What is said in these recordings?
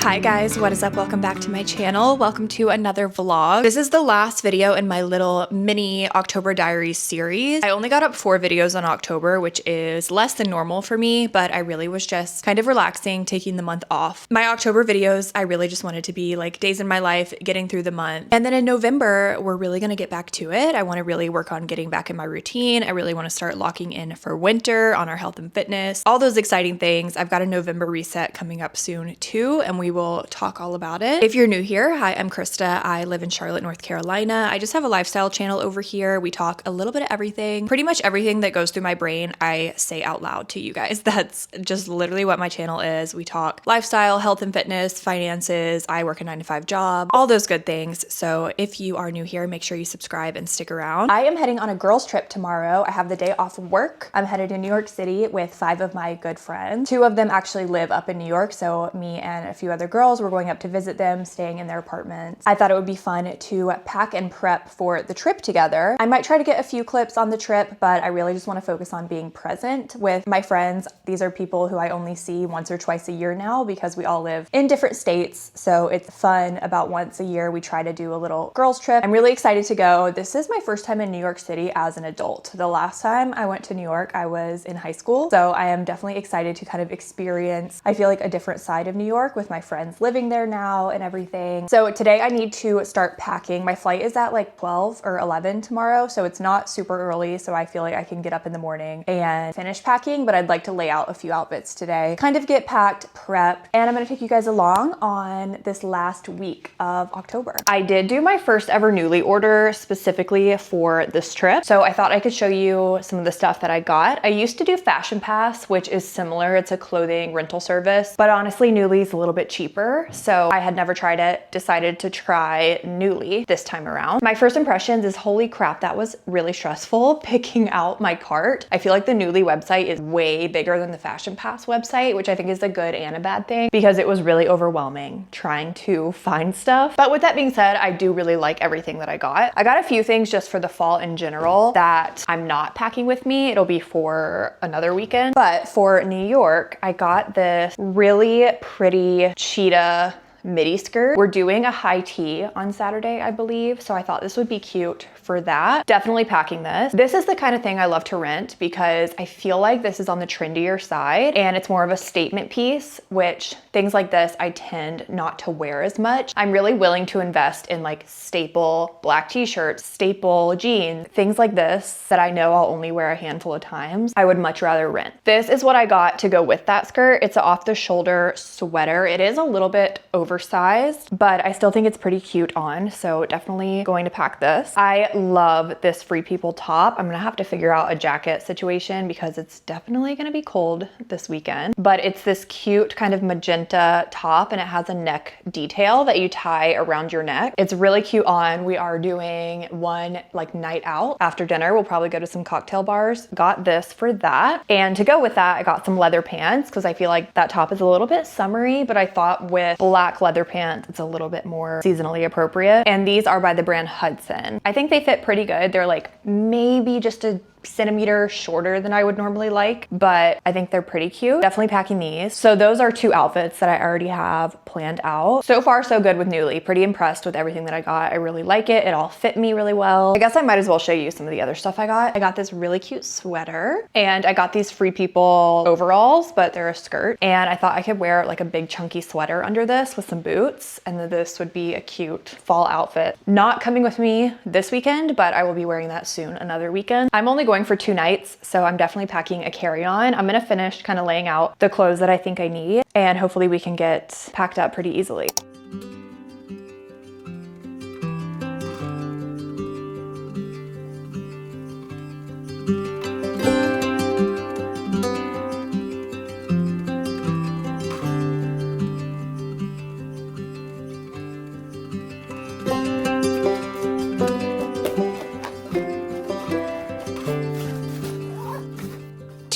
Hi guys, what is up? Welcome back to my channel. Welcome to another vlog. This is the last video in my little mini October diaries series. I only got up 4 videos on October, which is less than normal for me, but I really was just kind of relaxing, taking the month off. My October videos, I really just wanted to be like days in my life, getting through the month. And then in November, we're really gonna get back to it. I wanna really work on getting back in my routine. I really wanna start locking in for winter on our health and fitness, all those exciting things. I've got a November reset coming up soon too, and we will talk all about it. If you're new here, hi, I'm Krista. I live in Charlotte, North Carolina. I just have a lifestyle channel over here. We talk a little bit of everything. Pretty much everything that goes through my brain, I say out loud to you guys. That's just literally what my channel is. We talk lifestyle, health and fitness, finances. I work a 9-to-5 job, all those good things. So if you are new here, make sure you subscribe and stick around. I am heading on a girls trip tomorrow. I have the day off of work. I'm headed to New York City with 5 of my good friends. 2 of them actually live up in New York, so me and a few other girls, we're going up to visit them, staying in their apartments. I thought it would be fun to pack and prep for the trip together. I might try to get a few clips on the trip, but I really just want to focus on being present with my friends. These are people who I only see once or twice a year now because we all live in different states. So it's fun. About once a year, we try to do a little girls trip. I'm really excited to go. This is my first time in New York City as an adult. The last time I went to New York, I was in high school. So I am definitely excited to kind of experience, I feel like, a different side of New York with my friends living there now and everything. So today I need to start packing. My flight is at like 12 or 11 tomorrow, so it's not super early, so I feel like I can get up in the morning and finish packing, but I'd like to lay out a few outfits today, kind of get packed, prep, and I'm gonna take you guys along on this last week of October. I did do my first ever Nuuly order specifically for this trip, so I thought I could show you some of the stuff that I got. I used to do Fashion Pass, which is similar. It's a clothing rental service, but honestly, Nuuly is a little bit cheaper, so I had never tried it, decided to try Nuuly this time around. My first impressions is, holy crap, that was really stressful picking out my cart. I feel like the Nuuly website is way bigger than the Fashion Pass website, which I think is a good and a bad thing because it was really overwhelming trying to find stuff. But with that being said, I do really like everything that I got. I got a few things just for the fall in general that I'm not packing with me. It'll be for another weekend. But for New York, I got this really pretty cheetah midi skirt. We're doing a high tea on Saturday, I believe, so I thought this would be cute for that. Definitely packing this. This is the kind of thing I love to rent because I feel like this is on the trendier side and it's more of a statement piece, which things like this I tend not to wear as much. I'm really willing to invest in like staple black t-shirts, staple jeans, things like this that I know I'll only wear a handful of times. I would much rather rent. This is what I got to go with that skirt. It's an off-the-shoulder sweater. It is a little bit oversized, but I still think it's pretty cute on, so definitely going to pack this. I love this Free People top. I'm gonna have to figure out a jacket situation because it's definitely gonna be cold this weekend, but it's this cute kind of magenta top and it has a neck detail that you tie around your neck. It's really cute on. We are doing one like night out after dinner. We'll probably go to some cocktail bars. Got this for that. And to go with that, I got some leather pants because I feel like that top is a little bit summery, but I thought with black leather pants, it's a little bit more seasonally appropriate. And these are by the brand Hudson. I think they fit pretty good. They're like maybe just a centimeter shorter than I would normally like, but I think they're pretty cute. Definitely packing these. So those are 2 outfits that I already have planned out. So far, so good with Nuuly. Pretty impressed with everything that I got. I really like it. It all fit me really well. I guess I might as well show you some of the other stuff I got. I got this really cute sweater and I got these Free People overalls, but they're a skirt. And I thought I could wear like a big chunky sweater under this with some boots. And then this would be a cute fall outfit. Not coming with me this weekend, but I will be wearing that soon, another weekend. I'm only going for 2 nights, so I'm definitely packing a carry-on. I'm gonna finish kind of laying out the clothes that I think I need, and hopefully we can get packed up pretty easily.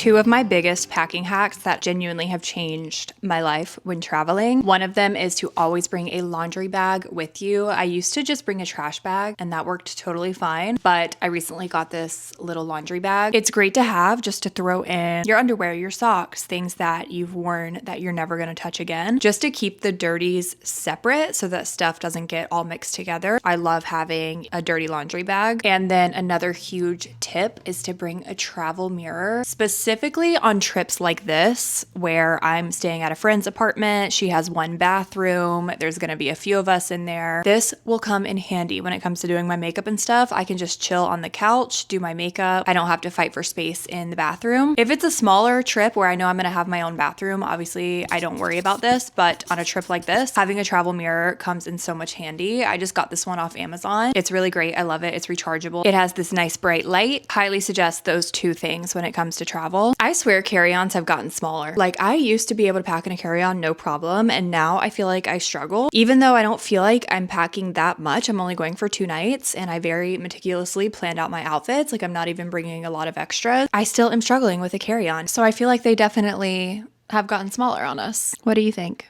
Two of my biggest packing hacks that genuinely have changed my life when traveling. One of them is to always bring a laundry bag with you. I used to just bring a trash bag and that worked totally fine, but I recently got this little laundry bag. It's great to have just to throw in your underwear, your socks, things that you've worn that you're never gonna touch again, just to keep the dirties separate so that stuff doesn't get all mixed together. I love having a dirty laundry bag. And then another huge tip is to bring a travel mirror, specifically on trips like this where I'm staying at a friend's apartment. She has one bathroom. There's gonna be a few of us in there. This will come in handy when it comes to doing my makeup and stuff. I can just chill on the couch, do my makeup. I don't have to fight for space in the bathroom. If it's a smaller trip where I know I'm gonna have my own bathroom, obviously I don't worry about this, but on a trip like this, having a travel mirror comes in so much handy. I just got this one off Amazon. It's really great. I love it. It's rechargeable. It has this nice bright light. Highly suggest those two things when it comes to travel. I swear carry-ons have gotten smaller. Like I used to be able to pack in a carry-on no problem, and now I feel like I struggle. Even though I don't feel like I'm packing that much, I'm only going for 2 nights and I very meticulously planned out my outfits. Like I'm not even bringing a lot of extras. I still am struggling with a carry-on. So I feel like they definitely have gotten smaller on us. What do you think?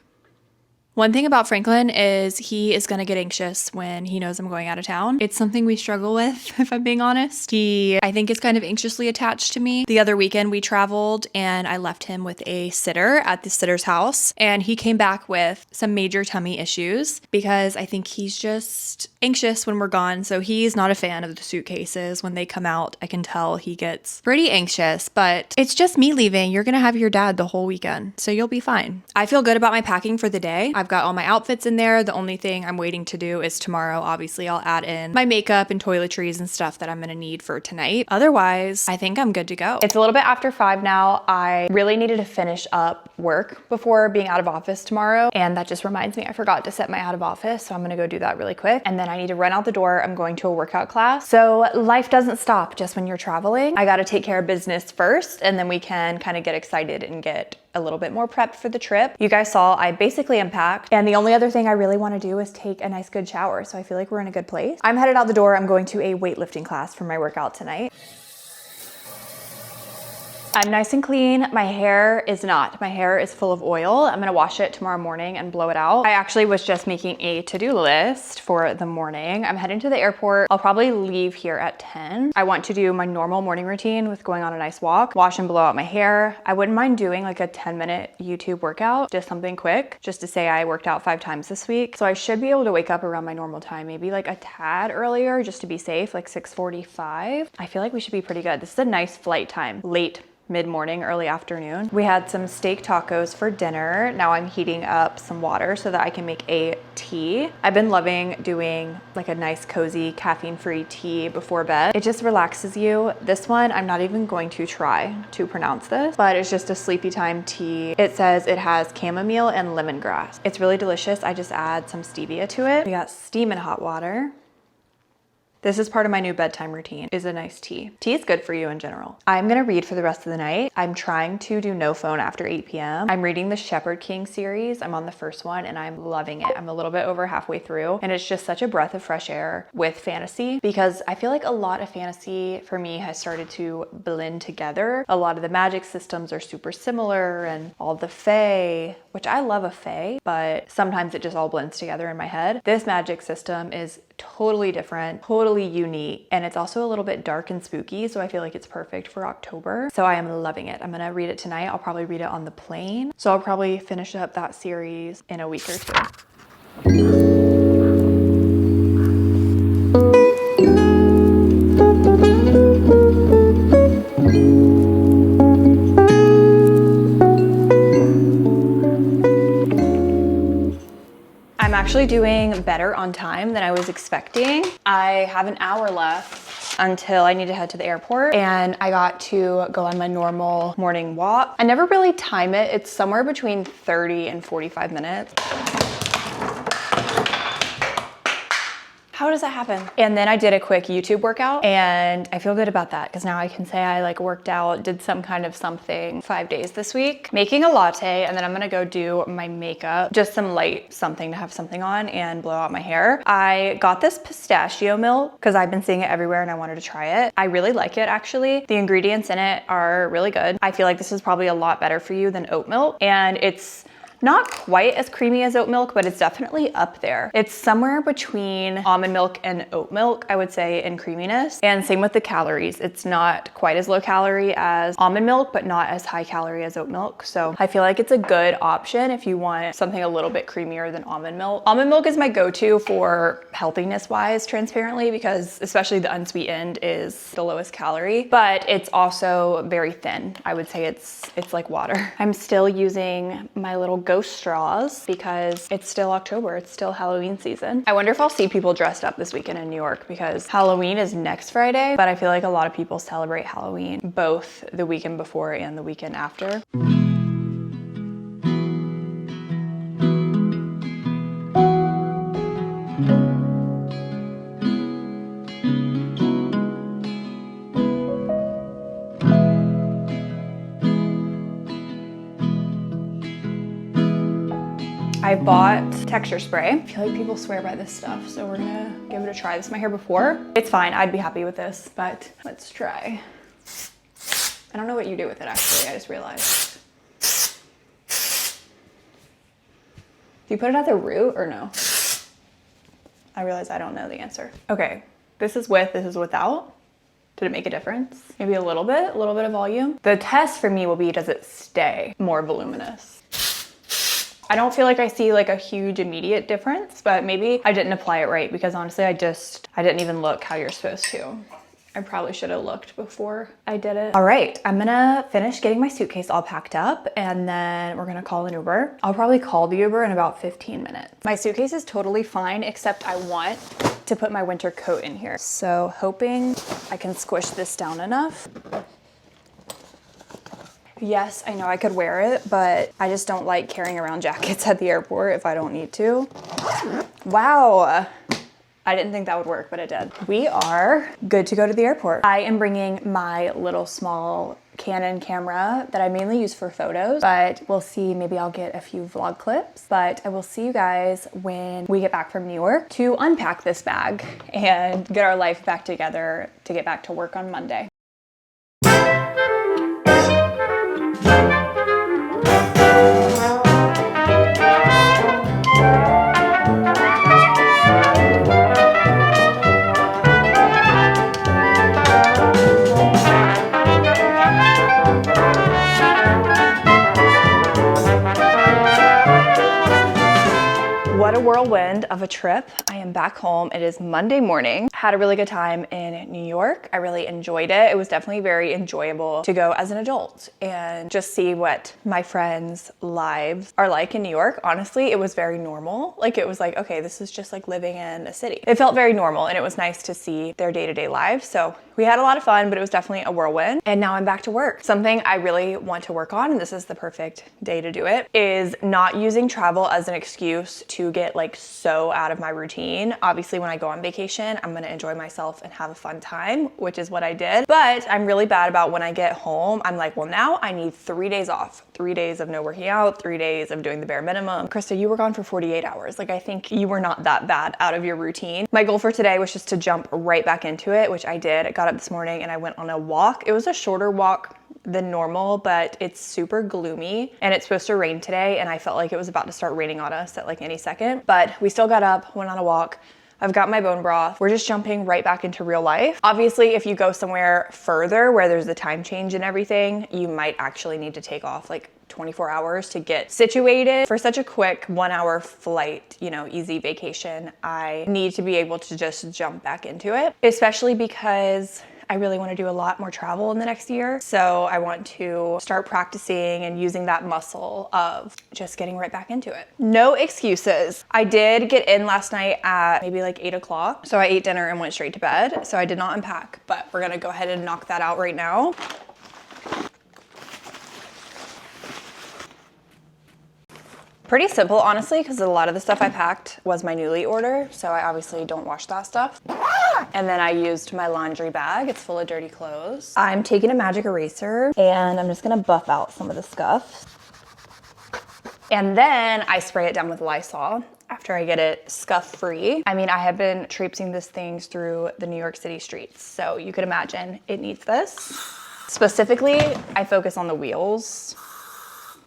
One thing about Franklin is he is going to get anxious when he knows I'm going out of town. It's something we struggle with, if I'm being honest. He, I think, is kind of anxiously attached to me. The other weekend we traveled and I left him with a sitter at the sitter's house, and he came back with some major tummy issues because I think he's just anxious when we're gone. So he's not a fan of the suitcases. When they come out, I can tell he gets pretty anxious, but it's just me leaving. You're going to have your dad the whole weekend, so you'll be fine. I feel good about my packing for the day. I've got all my outfits in there. The only thing I'm waiting to do is tomorrow. Obviously, I'll add in my makeup and toiletries and stuff that I'm gonna need for tonight. Otherwise, I think I'm good to go. It's a little bit after 5 now. I really needed to finish up work before being out of office tomorrow. And that just reminds me, I forgot to set my out of office. So I'm gonna go do that really quick. And then I need to run out the door. I'm going to a workout class. So life doesn't stop just when you're traveling. I gotta take care of business first, and then we can kind of get excited and get a little bit more prepped for the trip. You guys saw I basically unpacked, and the only other thing I really want to do is take a nice good shower. So I feel like we're in a good place. I'm headed out the door. I'm going to a weightlifting class for my workout tonight. I'm nice and clean. My hair is not. My hair is full of oil. I'm gonna wash it tomorrow morning and blow it out. I actually was just making a to-do list for the morning. I'm heading to the airport. I'll probably leave here at 10. I want to do my normal morning routine with going on a nice walk, wash and blow out my hair. I wouldn't mind doing like a 10-minute YouTube workout, just something quick, just to say I worked out 5 times this week. So I should be able to wake up around my normal time, maybe like a tad earlier just to be safe, like 6:45. I feel like we should be pretty good. This is a nice flight time, late mid-morning, early afternoon. We had some steak tacos for dinner. Now I'm heating up some water so that I can make a tea. I've been loving doing like a nice cozy caffeine-free tea before bed. It just relaxes you. This one, I'm not even going to try to pronounce this, but it's just a sleepy time tea. It says it has chamomile and lemongrass. It's really delicious. I just add some stevia to it. We got steam and hot water. This is part of my new bedtime routine, is a nice tea. Tea is good for you in general. I'm gonna read for the rest of the night. I'm trying to do no phone after 8 p.m. I'm reading the Shepherd King series. I'm on the first one and I'm loving it. I'm a little bit over halfway through, and it's just such a breath of fresh air with fantasy, because I feel like a lot of fantasy for me has started to blend together. A lot of the magic systems are super similar, and all the fae, which I love a fae, but sometimes it just all blends together in my head. This magic system is totally different, totally unique, and it's also a little bit dark and spooky, so I feel like it's perfect for October. So I am loving it. I'm gonna read it tonight. I'll probably read it on the plane. So I'll probably finish up that series in a week or 2. I'm actually doing better on time than I was expecting. I have an hour left until I need to head to the airport, and I got to go on my normal morning walk. I never really time it. It's somewhere between 30 and 45 minutes. How does that happen? And then I did a quick YouTube workout and I feel good about that because now I can say I like worked out, did some kind of something 5 days this week. Making a latte, and then I'm gonna go do my makeup, just some light something to have something on and blow out my hair. I got this pistachio milk because I've been seeing it everywhere and I wanted to try it. I really like it actually. The ingredients in it are really good. I feel like this is probably a lot better for you than oat milk, and it's not quite as creamy as oat milk, but it's definitely up there. It's somewhere between almond milk and oat milk, I would say, in creaminess. And same with the calories. It's not quite as low calorie as almond milk, but not as high calorie as oat milk. So I feel like it's a good option if you want something a little bit creamier than almond milk. Almond milk is my go-to for healthiness wise, transparently, because especially the unsweetened is the lowest calorie, but it's also very thin. I would say it's like water. I'm still using my little ghost straws because it's still October, it's still Halloween season. I wonder if I'll see people dressed up this weekend in New York because Halloween is next Friday, but I feel like a lot of people celebrate Halloween both the weekend before and the weekend after. I bought texture spray. I feel like people swear by this stuff, so we're gonna give it a try. This is my hair before. It's fine, I'd be happy with this, but let's try. I don't know what you do with it actually, I just realized. Do you put it at the root or no? I realize I don't know the answer. Okay, this is with, this is without. Did it make a difference? Maybe a little bit of volume. The test for me will be, does it stay more voluminous? I don't feel like I see like a huge immediate difference, but maybe I didn't apply it right because honestly, I didn't even look how you're supposed to. I probably should have looked before I did it. All right, I'm gonna finish getting my suitcase all packed up and then we're gonna call an Uber. I'll probably call the Uber in about 15 minutes. My suitcase is totally fine, except I want to put my winter coat in here. So hoping I can squish this down enough. Yes, I know I could wear it, but I just don't like carrying around jackets at the airport if I don't need to. Wow. I didn't think that would work, but it did. We are good to go to the airport. I am bringing my little small Canon camera that I mainly use for photos, but we'll see, maybe I'll get a few vlog clips, but I will see you guys when we get back from New York to unpack this bag and get our life back together to get back to work on Monday. What a whirlwind of a trip. I am back home. It is Monday morning. Had a really good time in New York. I really enjoyed it. It was definitely very enjoyable to go as an adult and just see what my friends' lives are like in New York. Honestly, it was very normal. Like it was like, okay, this is just like living in a city. It felt very normal and it was nice to see their day-to-day lives. So we had a lot of fun, but it was definitely a whirlwind. And now I'm back to work. Something I really want to work on, and this is the perfect day to do it, is not using travel as an excuse to get like so out of my routine. Obviously, when I go on vacation, I'm gonna enjoy myself and have a fun time, which is what I did. But I'm really bad about when I get home, I'm like, well, now I need 3 days off. 3 days of no working out, 3 days of doing the bare minimum. Krista, you were gone for 48 hours. Like, I think you were not that bad out of your routine. My goal for today was just to jump right back into it, which I did. I got up this morning and I went on a walk. It was a shorter walk than normal, but it's super gloomy and it's supposed to rain today. And I felt like it was about to start raining on us at like any second, but we still got up, went on a walk. I've got my bone broth. We're just jumping right back into real life. Obviously, if you go somewhere further where there's the time change and everything, you might actually need to take off like 24 hours to get situated. For such a quick 1 hour flight, you know, easy vacation, I need to be able to just jump back into it, especially because I really want to do a lot more travel in the next year. So I want to start practicing and using that muscle of just getting right back into it. No excuses. I did get in last night at maybe like 8 o'clock. So I ate dinner and went straight to bed. So I did not unpack, but we're gonna go ahead and knock that out right now. Pretty simple, honestly, because a lot of the stuff I packed was my nuuly order, so I obviously don't wash that stuff. And then I used my laundry bag. It's full of dirty clothes. I'm taking a magic eraser and I'm just gonna buff out some of the scuff. And then I spray it down with Lysol after I get it scuff free. I mean, I have been traipsing this thing through the New York City streets, so you could imagine it needs this. Specifically, I focus on the wheels.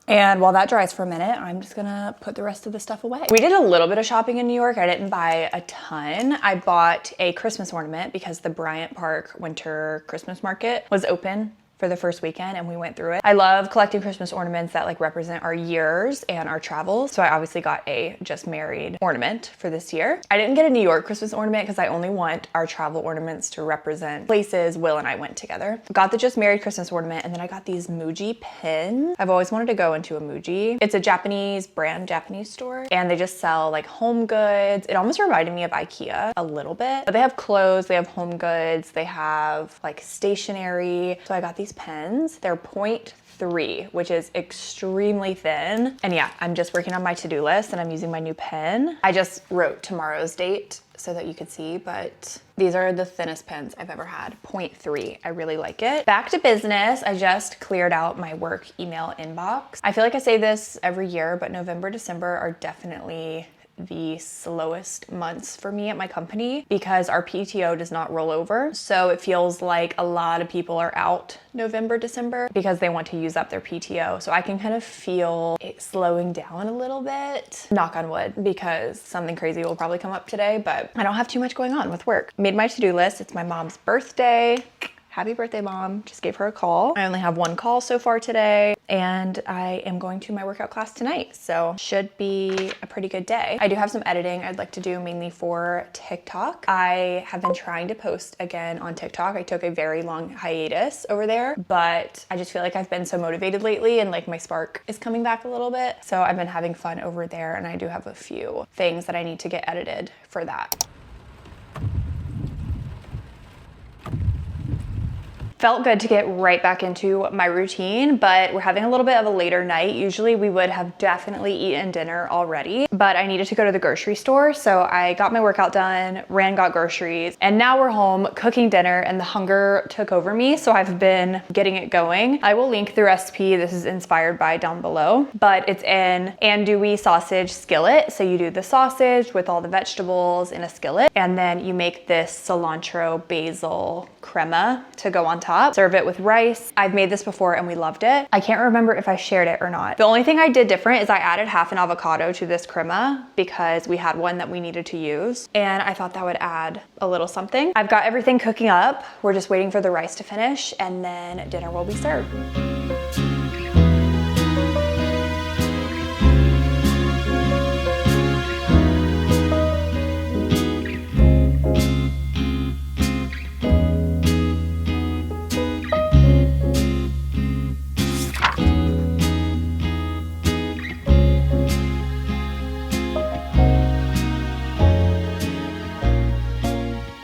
And while that dries for a minute, I'm just gonna put the rest of the stuff away. We did a little bit of shopping in New York. I didn't buy a ton. I bought a Christmas ornament because the Bryant Park Winter Christmas Market was open for the first weekend and we went through it. I love collecting Christmas ornaments that like represent our years and our travels. So I obviously got a just married ornament for this year. I didn't get a New York Christmas ornament because I only want our travel ornaments to represent places Will and I went together. Got the just married Christmas ornament and then I got these Muji pins. I've always wanted to go into a Muji. It's a Japanese brand, Japanese store, and they just sell like home goods. It almost reminded me of IKEA a little bit, but they have clothes, they have home goods, they have like stationery. So I got these pens. They're 0.3, which is extremely thin. And yeah, I'm just working on my to-do list and I'm using my new pen. I just wrote tomorrow's date so that you could see, but these are the thinnest pens I've ever had, 0.3. I really like it. Back to business. I just cleared out my work email inbox. I feel like I say this every year, but November, December are definitely the slowest months for me at my company because our PTO does not roll over. So it feels like a lot of people are out November, December because they want to use up their PTO. So I can kind of feel it slowing down a little bit. Knock on wood, because something crazy will probably come up today, but I don't have too much going on with work. Made my to-do list. It's my mom's birthday. Happy birthday, Mom. Just gave her a call. I only have one call so far today, and I am going to my workout class tonight, so should be a pretty good day. I do have some editing I'd like to do mainly for TikTok. I have been trying to post again on TikTok. I took a very long hiatus over there, but I just feel like I've been so motivated lately and like my spark is coming back a little bit. So I've been having fun over there, and I do have a few things that I need to get edited for that. Felt good to get right back into my routine, but we're having a little bit of a later night. Usually we would have definitely eaten dinner already, but I needed to go to the grocery store. So I got my workout done, ran, got groceries, and now we're home cooking dinner and the hunger took over me. So I've been getting it going. I will link the recipe. This is inspired by down below, but it's an andouille sausage skillet. So you do the sausage with all the vegetables in a skillet, and then you make this cilantro basil crema to go on top. Serve it with rice. I've made this before and we loved it. I can't remember if I shared it or not. The only thing I did different is I added half an avocado to this crema because we had one that we needed to use, and I thought that would add a little something. I've got everything cooking up. We're just waiting for the rice to finish and then dinner will be served.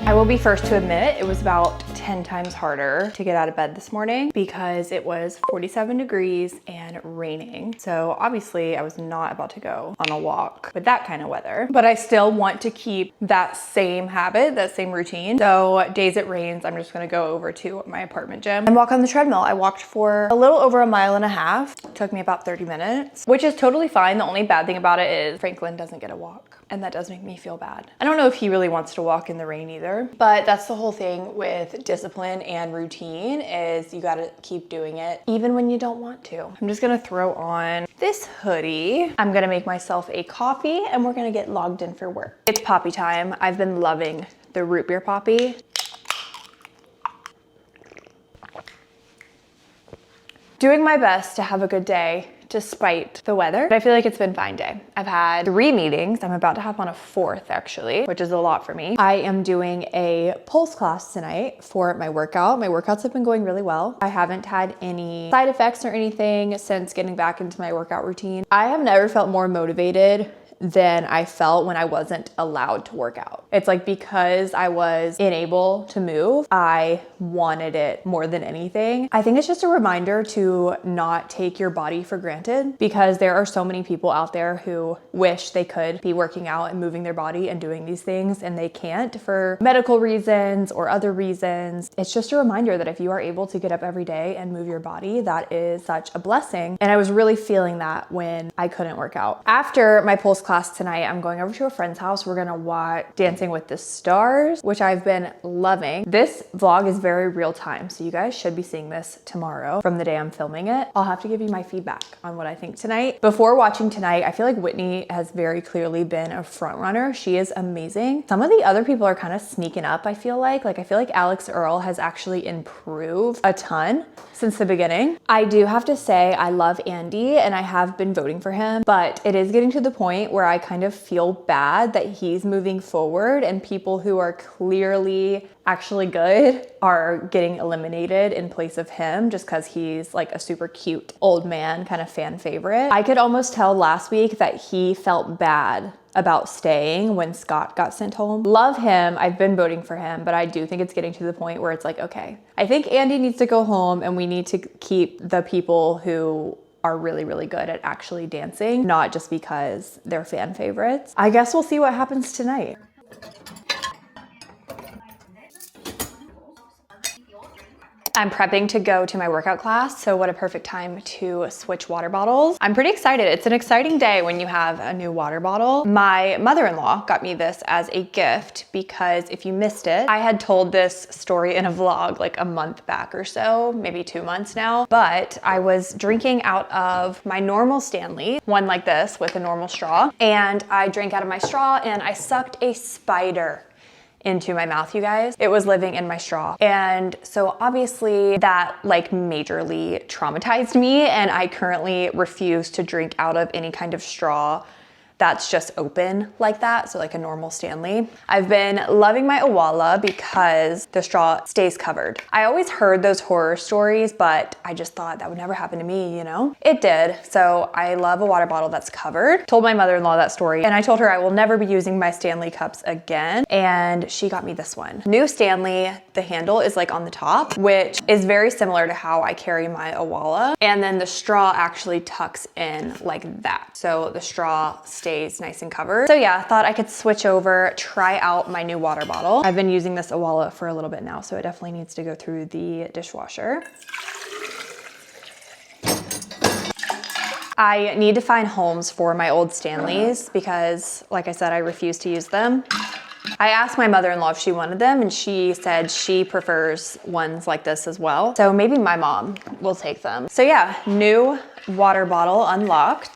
I will be first to admit it was about 10 times harder to get out of bed this morning because it was 47 degrees and raining. So obviously I was not about to go on a walk with that kind of weather, but I still want to keep that same habit, that same routine. So days it rains, I'm just gonna go over to my apartment gym and walk on the treadmill. I walked for a little over a mile and a half. It took me about 30 minutes, which is totally fine. The only bad thing about it is Franklin doesn't get a walk. And that does make me feel bad. I don't know if he really wants to walk in the rain either, but that's the whole thing with discipline and routine is you gotta keep doing it even when you don't want to. I'm just gonna throw on this hoodie. I'm gonna make myself a coffee and we're gonna get logged in for work. It's poppy time. I've been loving the root beer poppy. Doing my best to have a good day despite the weather. But I feel like it's been a fine day. I've had 3 meetings. I'm about to hop on a 4th actually, which is a lot for me. I am doing a pulse class tonight for my workout. My workouts have been going really well. I haven't had any side effects or anything since getting back into my workout routine. I have never felt more motivated than I felt when I wasn't allowed to work out. It's like because I was unable to move, I wanted it more than anything. I think it's just a reminder to not take your body for granted, because there are so many people out there who wish they could be working out and moving their body and doing these things, and they can't for medical reasons or other reasons. It's just a reminder that if you are able to get up every day and move your body, that is such a blessing. And I was really feeling that when I couldn't work out. After my pulse class tonight, I'm going over to a friend's house. We're gonna watch Dancing with the Stars, which I've been loving. This vlog is very real time, so you guys should be seeing this tomorrow from the day I'm filming it. I'll have to give you my feedback on what I think tonight. Before watching tonight, I feel like Whitney has very clearly been a front runner. She is amazing. Some of the other people are kind of sneaking up, I feel like. I feel like Alex Earl has actually improved a ton since the beginning. I do have to say I love Andy and I have been voting for him, but it is getting to the point where I kind of feel bad that he's moving forward and people who are clearly actually good are getting eliminated in place of him just because he's like a super cute old man kind of fan favorite. I could almost tell last week that he felt bad about staying when Scott got sent home. Love him, I've been voting for him, but I do think it's getting to the point where it's like, okay, I think Andy needs to go home and we need to keep the people who are really, really good at actually dancing, not just because they're fan favorites. I guess we'll see what happens tonight. I'm prepping to go to my workout class, so what a perfect time to switch water bottles. I'm pretty excited. It's an exciting day when you have a new water bottle. My mother-in-law got me this as a gift because if you missed it, I had told this story in a vlog like a month back or so, maybe 2 months now, but I was drinking out of my normal Stanley, one like this with a normal straw, and I drank out of my straw and I sucked a spider into my mouth, you guys. It was living in my straw. And so obviously that like majorly traumatized me, and I currently refuse to drink out of any kind of straw that's just open like that, so like a normal Stanley. I've been loving my Awala because the straw stays covered. I always heard those horror stories, but I just thought that would never happen to me, you know? It did, so I love a water bottle that's covered. Told my mother-in-law that story, and I told her I will never be using my Stanley cups again, and she got me this one. New Stanley, the handle is like on the top, which is very similar to how I carry my Awala, and then the straw actually tucks in like that. So the straw stays nice and covered. So yeah, thought I could switch over, try out my new water bottle. I've been using this Awala for a little bit now, so it definitely needs to go through the dishwasher. I need to find homes for my old Stanleys because, like I said, I refuse to use them. I asked my mother-in-law if she wanted them, and she said she prefers ones like this as well. So maybe my mom will take them. So yeah, new water bottle unlocked.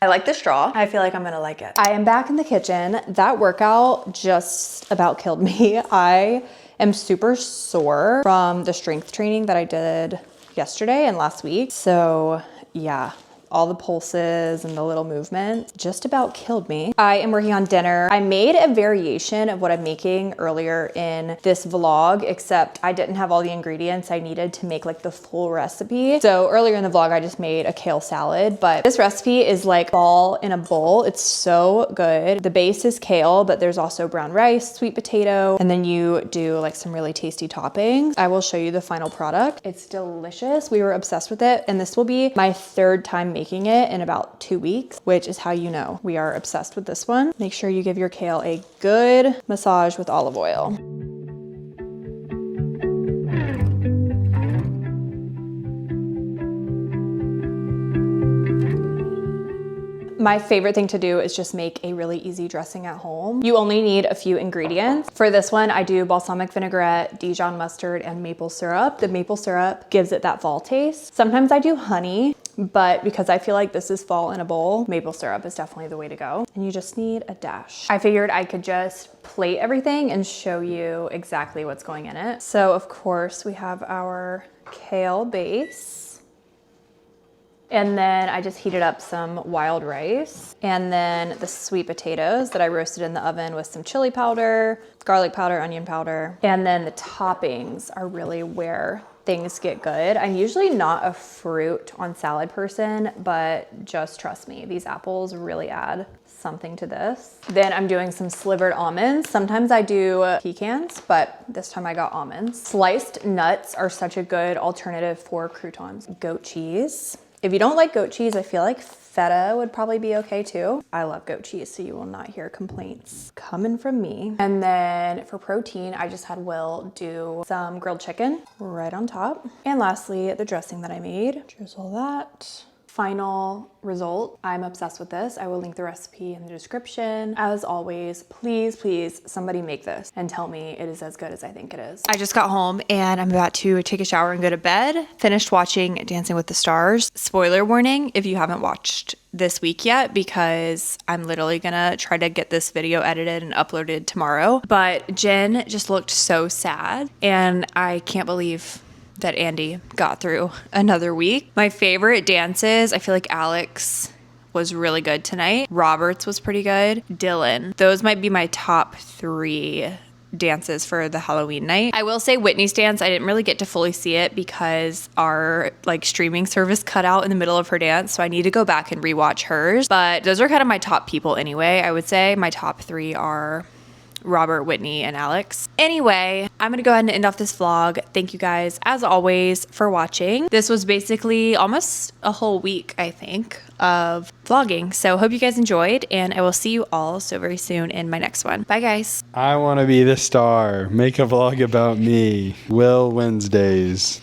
I like the straw. I feel like I'm gonna like it. I am back in the kitchen. That workout just about killed me. I am super sore from the strength training that I did yesterday and last week. So yeah, all the pulses and the little movements just about killed me. I am working on dinner. I made a variation of what I'm making earlier in this vlog, except I didn't have all the ingredients I needed to make like the full recipe. So earlier in the vlog, I just made a kale salad, but this recipe is like all in a bowl. It's so good. The base is kale, but there's also brown rice, sweet potato, and then you do like some really tasty toppings. I will show you the final product. It's delicious. We were obsessed with it, and this will be my third time making it in about 2 weeks, which is how you know we are obsessed with this one. Make sure you give your kale a good massage with olive oil. My favorite thing to do is just make a really easy dressing at home. You only need a few ingredients. For this one, I do balsamic vinaigrette, Dijon mustard, and maple syrup. The maple syrup gives it that fall taste. Sometimes I do honey, but because I feel like this is fall in a bowl, maple syrup is definitely the way to go. And you just need a dash. I figured I could just plate everything and show you exactly what's going in it. So of course we have our kale base. And then I just heated up some wild rice, and then the sweet potatoes that I roasted in the oven with some chili powder, garlic powder, onion powder. And then the toppings are really where things get good. I'm usually not a fruit on salad person, but just trust me, these apples really add something to this. Then I'm doing some slivered almonds. Sometimes I do pecans, but this time I got almonds. Sliced nuts are such a good alternative for croutons. Goat cheese. If you don't like goat cheese, I feel like feta would probably be okay too. I love goat cheese, so you will not hear complaints coming from me. And then for protein, I just had Will do some grilled chicken right on top. And lastly, the dressing that I made. Drizzle that. Final result. I'm obsessed with this. I will link the recipe in the description. As always, please, please, somebody make this and tell me it is as good as I think it is. I just got home and I'm about to take a shower and go to bed. Finished watching Dancing with the Stars. Spoiler warning if you haven't watched this week yet, because I'm literally gonna try to get this video edited and uploaded tomorrow. But Jen just looked so sad and I can't believe that Andy got through another week. My favorite dances, I feel like Alex was really good tonight. Roberts was pretty good. Dylan. Those might be my top 3 dances for the Halloween night. I will say Whitney's dance, I didn't really get to fully see it because our streaming service cut out in the middle of her dance, so I need to go back and rewatch hers. But those are kind of my top people anyway. I would say my top 3 are Robert, Whitney, and Alex. Anyway, I'm gonna go ahead and end off this vlog. Thank you guys, as always, for watching. This was basically almost a whole week, I think, of vlogging. So hope you guys enjoyed, and I will see you all so very soon in my next one. Bye, guys. I want to be the star. Make a vlog about me. Will Wednesdays.